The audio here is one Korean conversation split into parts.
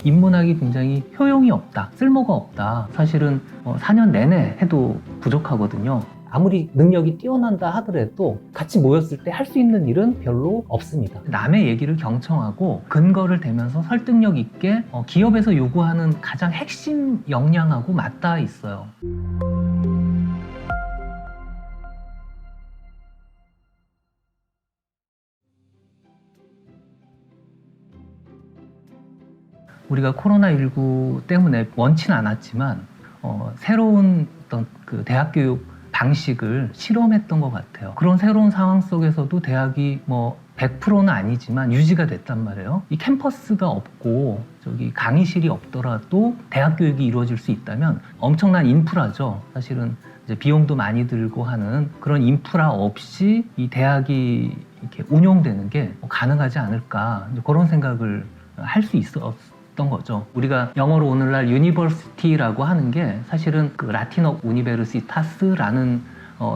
인문학이 굉장히 효용이 없다, 쓸모가 없다. 사실은 4년 내내 해도 부족하거든요. 아무리 능력이 뛰어난다 하더라도 같이 모였을 때 할 수 있는 일은 별로 없습니다. 남의 얘기를 경청하고 근거를 대면서 설득력 있게 기업에서 요구하는 가장 핵심 역량하고 맞닿아 있어요. 우리가 코로나19 때문에 원치는 않았지만 새로운 어떤 그 대학 교육 방식을 실험했던 것 같아요. 그런 새로운 상황 속에서도 대학이 100%는 아니지만 유지가 됐단 말이에요. 이 캠퍼스가 없고 저기 강의실이 없더라도 대학 교육이 이루어질 수 있다면 엄청난 인프라죠. 사실은 이제 비용도 많이 들고 하는 그런 인프라 없이 이 대학이 이렇게 운용되는 게 가능하지 않을까, 그런 생각을 할 수 있었던 거죠. 우리가 영어로 오늘날 유니버시티라고 하는 게 사실은 그 라틴어 우니베르시타스라는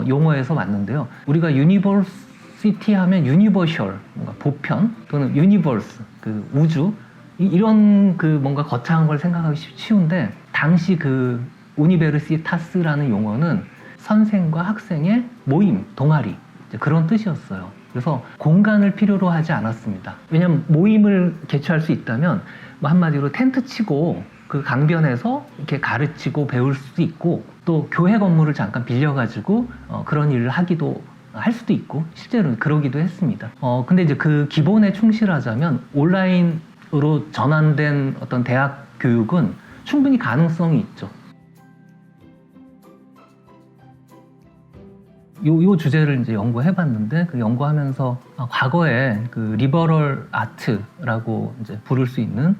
용어에서 왔는데요. 우리가 유니버시티 하면 유니버셜, 뭔가 보편 또는 유니버스, 그 우주, 이런 그 뭔가 거창한 걸 생각하기 쉬운데, 당시 그 우니베르시타스라는 용어는 선생과 학생의 모임, 동아리, 그런 뜻이었어요. 그래서 공간을 필요로 하지 않았습니다. 왜냐하면 모임을 개최할 수 있다면 한마디로 텐트 치고 그 강변에서 이렇게 가르치고 배울 수도 있고, 또 교회 건물을 잠깐 빌려가지고 그런 일을 하기도 할 수도 있고, 실제로 그러기도 했습니다. 근데 이제 그 기본에 충실하자면 온라인으로 전환된 어떤 대학 교육은 충분히 가능성이 있죠. 요 주제를 이제 연구해봤는데, 그 연구하면서 과거에 그 리버럴 아트라고 이제 부를 수 있는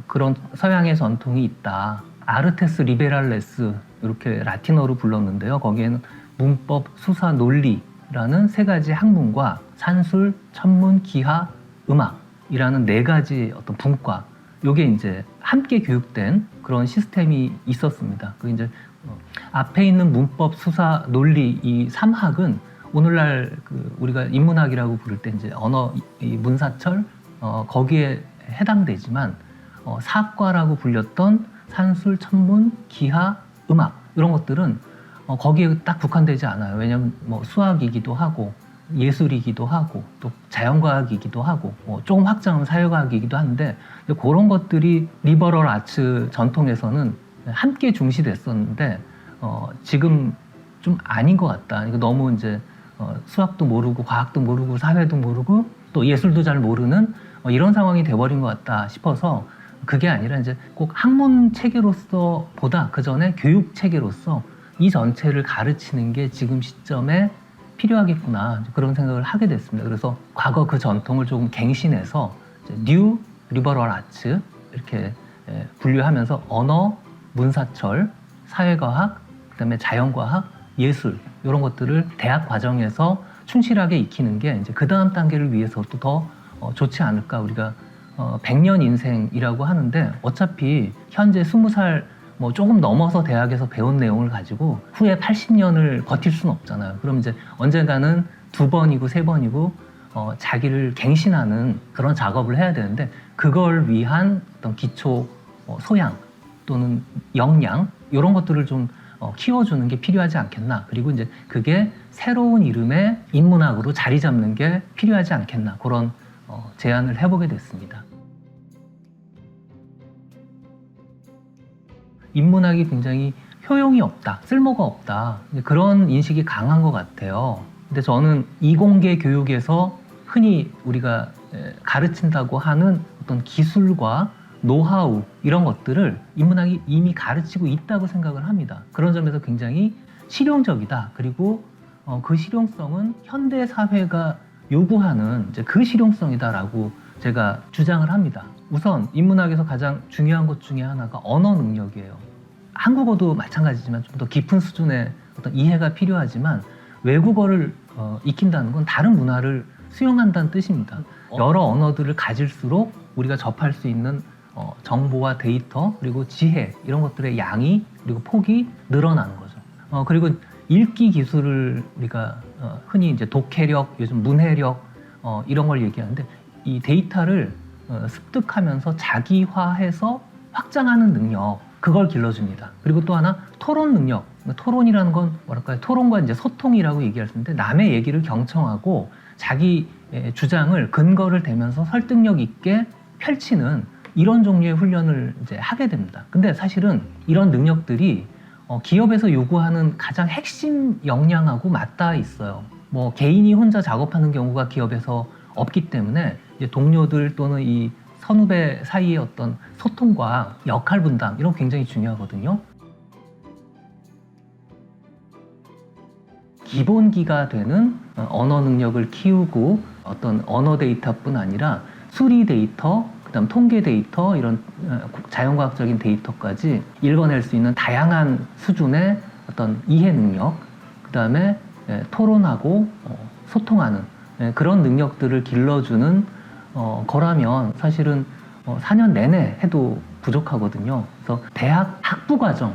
그런 서양의 전통이 있다. 아르테스 리베랄레스, 이렇게 라틴어로 불렀는데요. 거기에는 문법, 수사, 논리라는 세 가지 학문과 산술, 천문, 기하, 음악이라는 네 가지 어떤 분과, 요게 이제 함께 교육된 그런 시스템이 있었습니다. 그 이제 앞에 있는 문법, 수사, 논리, 이 3학은 오늘날 그 우리가 인문학이라고 부를 때 이제 언어, 이 문사철, 거기에 해당되지만, 사과라고 불렸던 산술, 천문, 기하, 음악, 이런 것들은 거기에 딱 국한되지 않아요. 왜냐하면 수학이기도 하고 예술이기도 하고 또 자연과학이기도 하고 조금 확장하면 사회과학이기도 한데, 그런 것들이 리버럴 아츠 전통에서는 함께 중시됐었는데 지금 좀 아닌 것 같다. 그러니까 너무 이제 수학도 모르고 과학도 모르고 사회도 모르고 또 예술도 잘 모르는 이런 상황이 돼버린 것 같다 싶어서, 그게 아니라 이제 꼭 학문 체계로서 보다 그 전에 교육 체계로서 이 전체를 가르치는 게 지금 시점에 필요하겠구나, 그런 생각을 하게 됐습니다. 그래서 과거 그 전통을 조금 갱신해서 뉴 리버럴 아츠 이렇게 분류하면서 언어, 문사철, 사회과학, 그다음에 자연과학, 예술, 이런 것들을 대학 과정에서 충실하게 익히는 게 이제 그 다음 단계를 위해서도 더 좋지 않을까. 우리가 100년 인생이라고 하는데, 어차피 현재 20살 조금 넘어서 대학에서 배운 내용을 가지고 후에 80년을 버틸 수는 없잖아요. 그럼 이제 언젠가는 2번이고 3번이고 자기를 갱신하는 그런 작업을 해야 되는데, 그걸 위한 어떤 기초 소양 또는 역량, 이런 것들을 좀 키워주는 게 필요하지 않겠나. 그리고 이제 그게 새로운 이름의 인문학으로 자리 잡는 게 필요하지 않겠나, 그런 제안을 해보게 됐습니다. 인문학이 굉장히 효용이 없다, 쓸모가 없다, 그런 인식이 강한 것 같아요. 근데 저는 이공계 교육에서 흔히 우리가 가르친다고 하는 어떤 기술과 노하우, 이런 것들을 인문학이 이미 가르치고 있다고 생각을 합니다. 그런 점에서 굉장히 실용적이다. 그리고 그 실용성은 현대 사회가 요구하는 이제 그 실용성이다라고 제가 주장을 합니다. 우선 인문학에서 가장 중요한 것 중에 하나가 언어 능력이에요. 한국어도 마찬가지지만 좀 더 깊은 수준의 어떤 이해가 필요하지만, 외국어를 익힌다는 건 다른 문화를 수용한다는 뜻입니다. 여러 언어들을 가질수록 우리가 접할 수 있는 정보와 데이터, 그리고 지혜, 이런 것들의 양이, 그리고 폭이 늘어나는 거죠. 그리고 읽기 기술을 우리가 흔히 이제 독해력, 요즘 문해력, 이런 걸 얘기하는데, 이 데이터를 습득하면서 자기화해서 확장하는 능력, 그걸 길러줍니다. 그리고 또 하나 토론 능력. 토론이라는 건 뭐랄까요? 토론과 이제 소통이라고 얘기할 수 있는데, 남의 얘기를 경청하고 자기 주장을 근거를 대면서 설득력 있게 펼치는 이런 종류의 훈련을 이제 하게 됩니다. 근데 사실은 이런 능력들이 기업에서 요구하는 가장 핵심 역량하고 맞닿아 있어요. 뭐 개인이 혼자 작업하는 경우가 기업에서 없기 때문에 이제 동료들 또는 이 선후배 사이의 어떤 소통과 역할 분담, 이런 거 굉장히 중요하거든요. 기본기가 되는 언어 능력을 키우고, 어떤 언어 데이터뿐 아니라 수리 데이터, 그다음 통계 데이터, 이런 자연과학적인 데이터까지 읽어낼 수 있는 다양한 수준의 어떤 이해 능력, 그다음에 토론하고 소통하는 그런 능력들을 길러주는 거라면 사실은 4년 내내 해도 부족하거든요. 그래서 대학 학부과정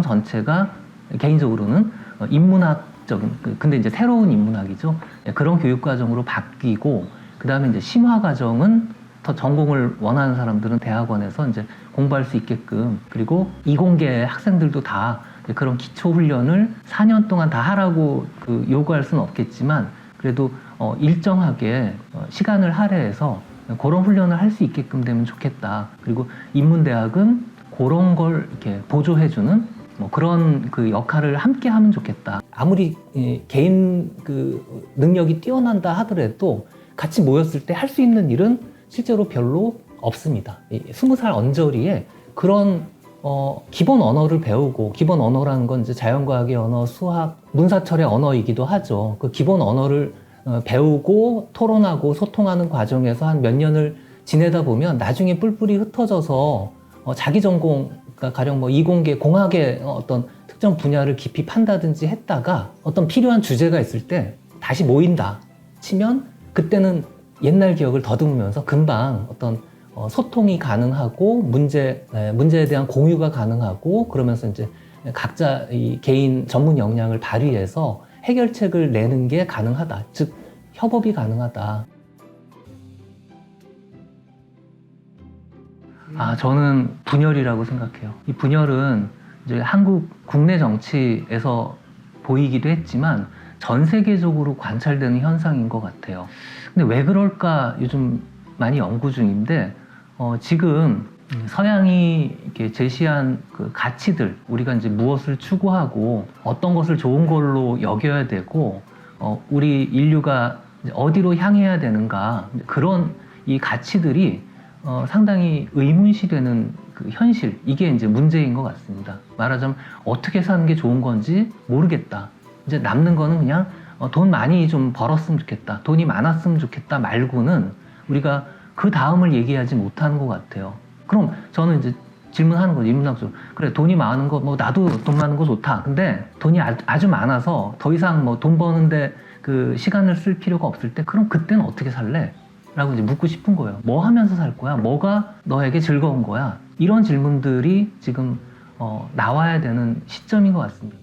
전체가 개인적으로는 인문학적인, 근데 이제 새로운 인문학이죠. 그런 교육과정으로 바뀌고, 그 다음에 이제 심화과정은 더 전공을 원하는 사람들은 대학원에서 이제 공부할 수 있게끔, 그리고 이공계 학생들도 다 그런 기초 훈련을 4년 동안 다 하라고 요구할 수는 없겠지만, 그래도 일정하게 시간을 할애해서 그런 훈련을 할 수 있게끔 되면 좋겠다. 그리고 인문대학은 그런 걸 이렇게 보조해주는 뭐 그런 역할을 함께 하면 좋겠다. 아무리 개인 능력이 뛰어난다 하더라도 같이 모였을 때 할 수 있는 일은 실제로 별로 없습니다. 20살 언저리에 그런 기본 언어를 배우고, 기본 언어라는 건 이제 자연과학의 언어, 수학, 문사철의 언어이기도 하죠. 그 기본 언어를 배우고 토론하고 소통하는 과정에서 한 몇 년을 지내다 보면 나중에 뿔뿔이 흩어져서 자기 전공, 그러니까 가령 뭐 이공계, 공학의 어떤 특정 분야를 깊이 판다든지 했다가 어떤 필요한 주제가 있을 때 다시 모인다 치면, 그때는 옛날 기억을 더듬으면서 금방 어떤 소통이 가능하고 문제에 대한 공유가 가능하고, 그러면서 이제 각자 이 개인 전문 역량을 발휘해서 해결책을 내는 게 가능하다. 즉 협업이 가능하다. 저는 분열이라고 생각해요. 이 분열은 이제 한국 국내 정치에서 보이기도 했지만 전 세계적으로 관찰되는 현상인 것 같아요. 근데 왜 그럴까 요즘 많이 연구 중인데, 지금 서양이 이렇게 제시한 그 가치들, 우리가 이제 무엇을 추구하고 어떤 것을 좋은 걸로 여겨야 되고, 우리 인류가 어디로 향해야 되는가, 그런 이 가치들이 상당히 의문시되는 그 현실, 이게 이제 문제인 것 같습니다. 말하자면 어떻게 사는 게 좋은 건지 모르겠다. 이제 남는 거는 그냥 돈 많이 좀 벌었으면 좋겠다, 돈이 많았으면 좋겠다 말고는 우리가 그 다음을 얘기하지 못하는 것 같아요. 그럼 저는 이제 질문하는 거죠, 인문학적으로. 그래, 돈이 많은 거, 뭐 나도 돈 많은 거 좋다. 근데 돈이 아주 많아서 더 이상 뭐 돈 버는데 그 시간을 쓸 필요가 없을 때, 그럼 그때는 어떻게 살래? 라고 이제 묻고 싶은 거예요. 뭐 하면서 살 거야? 뭐가 너에게 즐거운 거야? 이런 질문들이 지금 나와야 되는 시점인 것 같습니다.